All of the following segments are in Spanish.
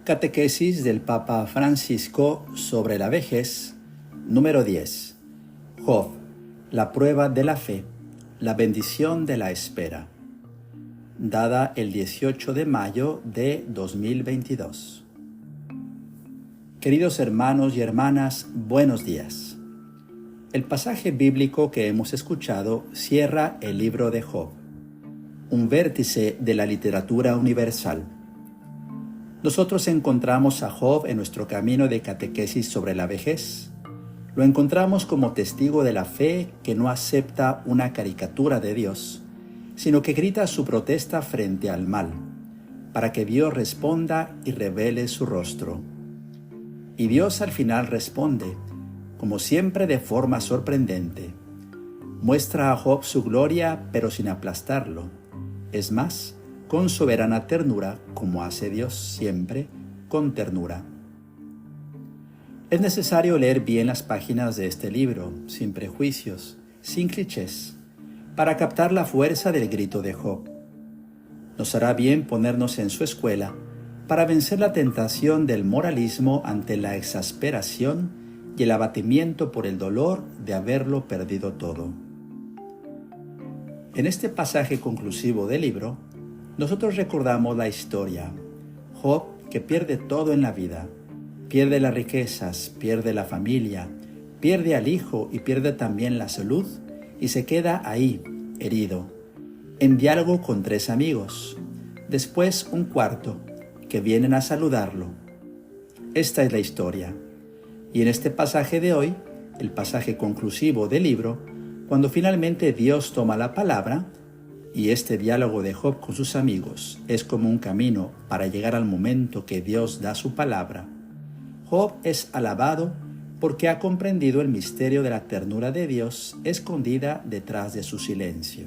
Catequesis del Papa Francisco sobre la vejez, número 10. Job, la prueba de la fe, la bendición de la espera. Dada el 18 de mayo de 2022. Queridos hermanos y hermanas, buenos días. El pasaje bíblico que hemos escuchado cierra el libro de Job, un vértice de la literatura universal. Nosotros encontramos a Job en nuestro camino de catequesis sobre la vejez. Lo encontramos como testigo de la fe que no acepta una caricatura de Dios, sino que grita su protesta frente al mal, para que Dios responda y revele su rostro. Y Dios al final responde, como siempre de forma sorprendente. Muestra a Job su gloria, pero sin aplastarlo. Es más, con soberana ternura, como hace Dios siempre, con ternura. Es necesario leer bien las páginas de este libro, sin prejuicios, sin clichés, para captar la fuerza del grito de Job. Nos hará bien ponernos en su escuela para vencer la tentación del moralismo ante la exasperación y el abatimiento por el dolor de haberlo perdido todo. En este pasaje conclusivo del libro, nosotros recordamos la historia. Job, que pierde todo en la vida, pierde las riquezas, pierde la familia, pierde al hijo y pierde también la salud, y se queda ahí, herido, en diálogo con 3 amigos, después un cuarto, que vienen a saludarlo. Esta es la historia. Y en este pasaje de hoy, el pasaje conclusivo del libro, cuando finalmente Dios toma la palabra, y este diálogo de Job con sus amigos es como un camino para llegar al momento que Dios da su palabra, Job es alabado porque ha comprendido el misterio de la ternura de Dios escondida detrás de su silencio.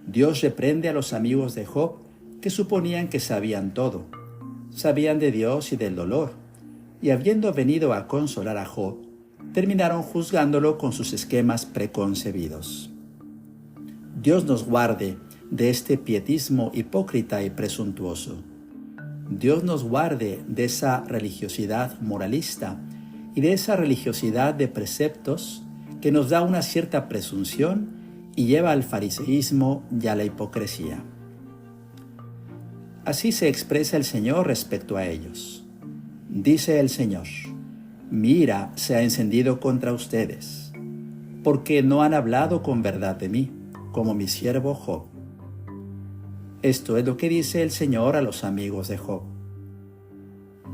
Dios reprende a los amigos de Job que suponían que sabían todo, sabían de Dios y del dolor, y habiendo venido a consolar a Job, terminaron juzgándolo con sus esquemas preconcebidos. Dios nos guarde de este pietismo hipócrita y presuntuoso. Dios nos guarde de esa religiosidad moralista y de esa religiosidad de preceptos que nos da una cierta presunción y lleva al fariseísmo y a la hipocresía. Así se expresa el Señor respecto a ellos. Dice el Señor: mi ira se ha encendido contra ustedes, porque no han hablado con verdad de mí, como mi siervo Job. Esto es lo que dice el Señor a los amigos de Job.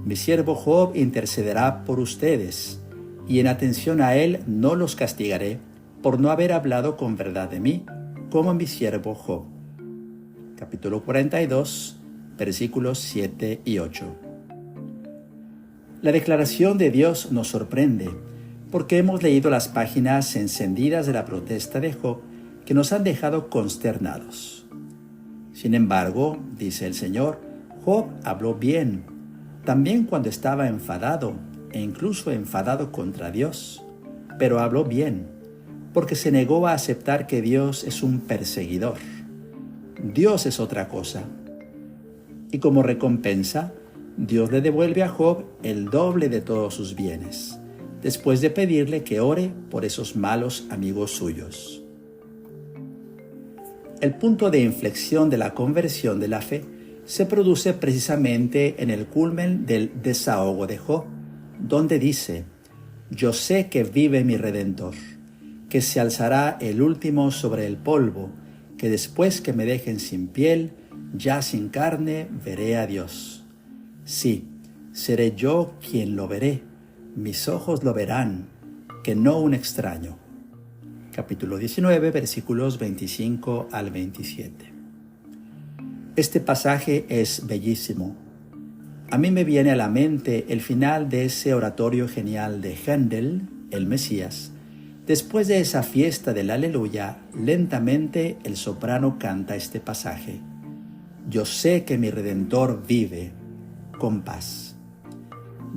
Mi siervo Job intercederá por ustedes, y en atención a él no los castigaré por no haber hablado con verdad de mí, como mi siervo Job. Capítulo 42, versículos 7 y 8. La declaración de Dios nos sorprende, porque hemos leído las páginas encendidas de la protesta de Job que nos han dejado consternados. Sin embargo, dice el Señor, Job habló bien, también cuando estaba enfadado, e incluso enfadado contra Dios, pero habló bien, porque se negó a aceptar que Dios es un perseguidor. Dios es otra cosa. Y como recompensa, Dios le devuelve a Job el doble de todos sus bienes, después de pedirle que ore por esos malos amigos suyos. El punto de inflexión de la conversión de la fe se produce precisamente en el culmen del desahogo de Job, donde dice: yo sé que vive mi Redentor, que se alzará el último sobre el polvo, que después que me dejen sin piel, ya sin carne, veré a Dios. Sí, seré yo quien lo veré, mis ojos lo verán, que no un extraño. Capítulo 19, versículos 25 al 27. Este pasaje es bellísimo. A mí me viene a la mente el final de ese oratorio genial de Händel, el Mesías. Después de esa fiesta del Aleluya, lentamente el soprano canta este pasaje: yo sé que mi Redentor vive, con paz.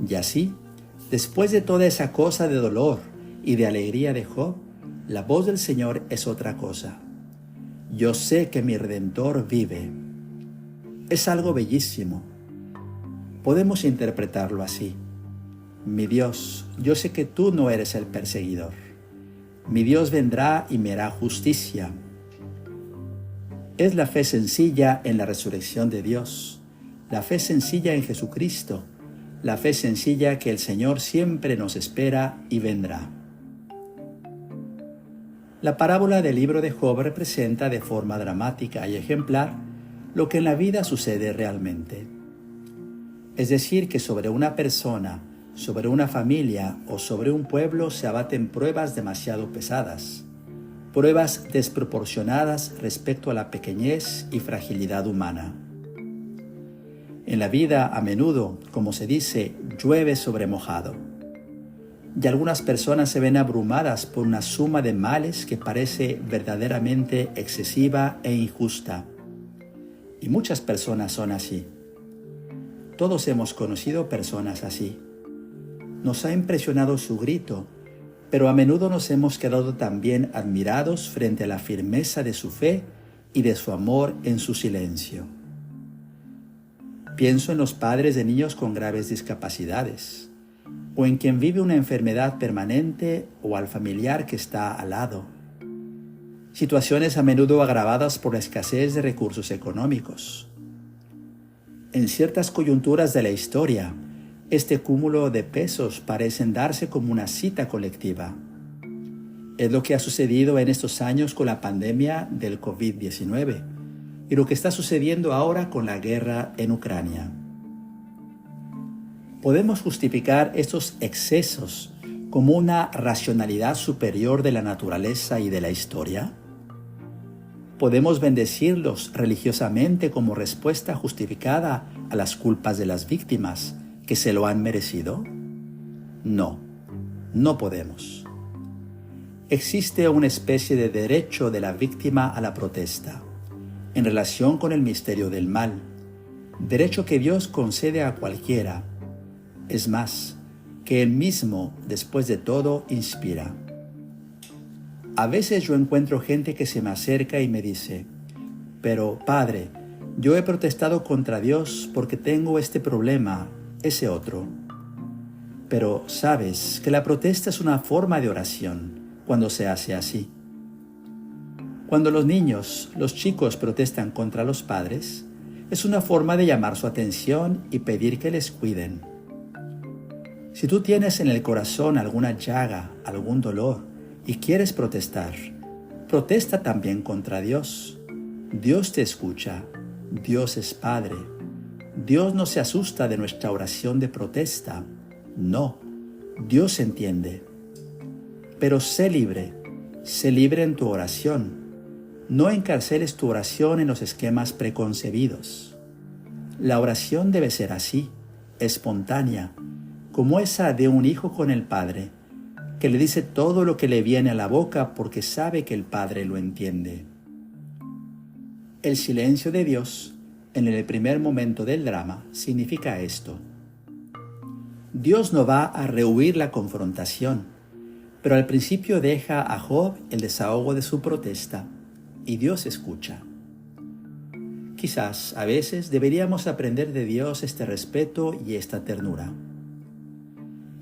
Y así, después de toda esa cosa de dolor y de alegría de Job, la voz del Señor es otra cosa. Yo sé que mi Redentor vive. Es algo bellísimo. Podemos interpretarlo así: mi Dios, yo sé que tú no eres el perseguidor. Mi Dios vendrá y me hará justicia. Es la fe sencilla en la resurrección de Dios, la fe sencilla en Jesucristo, la fe sencilla que el Señor siempre nos espera y vendrá. La parábola del libro de Job representa de forma dramática y ejemplar lo que en la vida sucede realmente. Es decir, que sobre una persona, sobre una familia o sobre un pueblo se abaten pruebas demasiado pesadas, pruebas desproporcionadas respecto a la pequeñez y fragilidad humana. En la vida, a menudo, como se dice, llueve sobre mojado. Y algunas personas se ven abrumadas por una suma de males que parece verdaderamente excesiva e injusta. Y muchas personas son así. Todos hemos conocido personas así. Nos ha impresionado su grito, pero a menudo nos hemos quedado también admirados frente a la firmeza de su fe y de su amor en su silencio. Pienso en los padres de niños con graves discapacidades, o en quien vive una enfermedad permanente o al familiar que está al lado. Situaciones a menudo agravadas por la escasez de recursos económicos. En ciertas coyunturas de la historia, este cúmulo de pesos parecen darse como una cita colectiva. Es lo que ha sucedido en estos años con la pandemia del COVID-19 y lo que está sucediendo ahora con la guerra en Ucrania. ¿Podemos justificar estos excesos como una racionalidad superior de la naturaleza y de la historia? ¿Podemos bendecirlos religiosamente como respuesta justificada a las culpas de las víctimas que se lo han merecido? No, no podemos. Existe una especie de derecho de la víctima a la protesta en relación con el misterio del mal, derecho que Dios concede a cualquiera. Es más, que Él mismo, después de todo, inspira. A veces yo encuentro gente que se me acerca y me dice: pero, Padre, yo he protestado contra Dios porque tengo este problema, ese otro. Pero sabes que la protesta es una forma de oración cuando se hace así. Cuando los niños, los chicos protestan contra los padres, es una forma de llamar su atención y pedir que les cuiden. Si tú tienes en el corazón alguna llaga, algún dolor, y quieres protestar, protesta también contra Dios. Dios te escucha, Dios es Padre. Dios no se asusta de nuestra oración de protesta. No, Dios entiende. Pero sé libre en tu oración. No encarceles tu oración en los esquemas preconcebidos. La oración debe ser así, espontánea, como esa de un hijo con el padre, que le dice todo lo que le viene a la boca porque sabe que el Padre lo entiende. El silencio de Dios, en el primer momento del drama, significa esto. Dios no va a rehuir la confrontación, pero al principio deja a Job el desahogo de su protesta, y Dios escucha. Quizás a veces deberíamos aprender de Dios este respeto y esta ternura.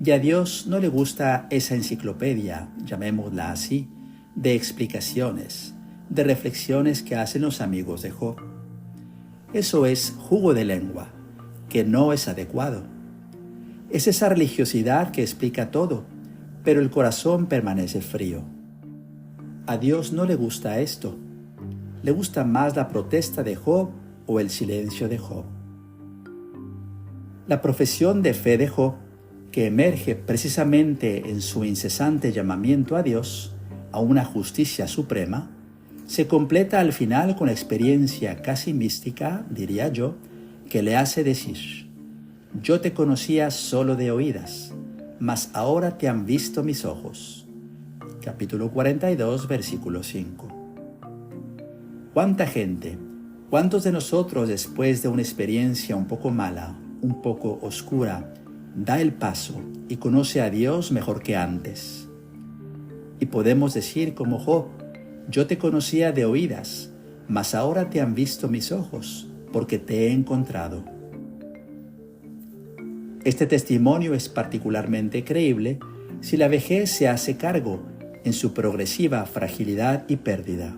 Y a Dios no le gusta esa enciclopedia, llamémosla así, de explicaciones, de reflexiones que hacen los amigos de Job. Eso es jugo de lengua, que no es adecuado. Es esa religiosidad que explica todo, pero el corazón permanece frío. A Dios no le gusta esto. Le gusta más la protesta de Job o el silencio de Job. La profesión de fe de Job, que emerge precisamente en su incesante llamamiento a Dios, a una justicia suprema, se completa al final con la experiencia casi mística, diría yo, que le hace decir: yo te conocía solo de oídas, mas ahora te han visto mis ojos. Capítulo 42, versículo 5. ¿Cuánta gente, cuántos de nosotros después de una experiencia un poco mala, un poco oscura, da el paso y conoce a Dios mejor que antes? Y podemos decir como Job: yo te conocía de oídas, mas ahora te han visto mis ojos, porque te he encontrado. Este testimonio es particularmente creíble si la vejez se hace cargo en su progresiva fragilidad y pérdida.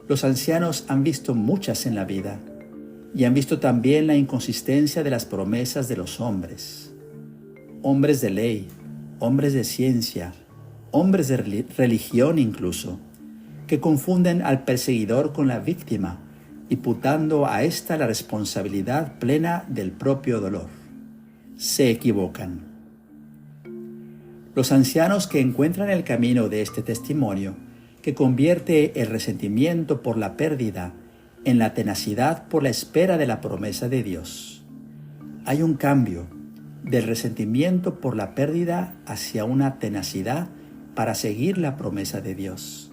Los ancianos han visto muchas en la vida y han visto también la inconsistencia de las promesas de los hombres. Hombres de ley, hombres de ciencia, hombres de religión incluso, que confunden al perseguidor con la víctima, imputando a ésta la responsabilidad plena del propio dolor. Se equivocan. Los ancianos que encuentran el camino de este testimonio, que convierte el resentimiento por la pérdida en la tenacidad por la espera de la promesa de Dios. Hay un cambio del resentimiento por la pérdida hacia una tenacidad para seguir la promesa de Dios.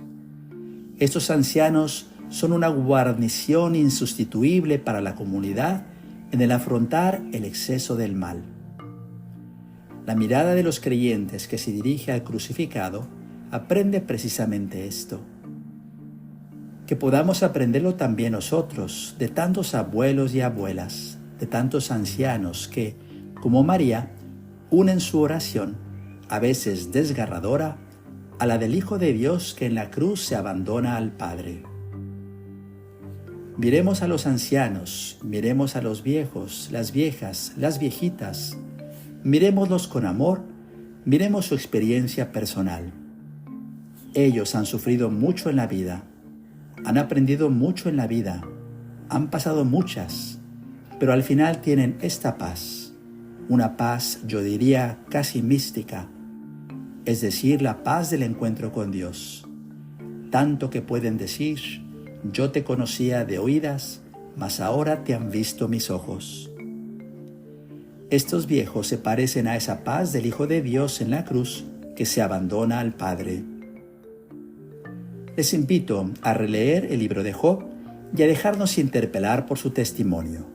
Estos ancianos son una guarnición insustituible para la comunidad en el afrontar el exceso del mal. La mirada de los creyentes que se dirige al crucificado aprende precisamente esto. Que podamos aprenderlo también nosotros de tantos abuelos y abuelas, de tantos ancianos que, como María, unen su oración, a veces desgarradora, a la del Hijo de Dios que en la cruz se abandona al Padre. Miremos a los ancianos, miremos a los viejos, las viejas, las viejitas, mirémoslos con amor, miremos su experiencia personal. Ellos han sufrido mucho en la vida, han aprendido mucho en la vida, han pasado muchas, pero al final tienen esta paz, una paz, yo diría, casi mística, es decir, la paz del encuentro con Dios. Tanto que pueden decir, yo te conocía de oídas, mas ahora te han visto mis ojos. Estos viejos se parecen a esa paz del Hijo de Dios en la cruz que se abandona al Padre. Les invito a releer el libro de Job y a dejarnos interpelar por su testimonio.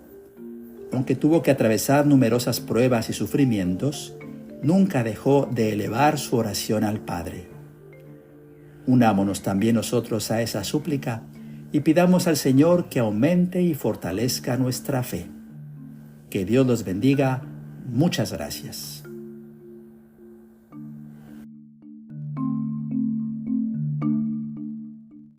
Aunque tuvo que atravesar numerosas pruebas y sufrimientos, nunca dejó de elevar su oración al Padre. Unámonos también nosotros a esa súplica y pidamos al Señor que aumente y fortalezca nuestra fe. Que Dios los bendiga. Muchas gracias.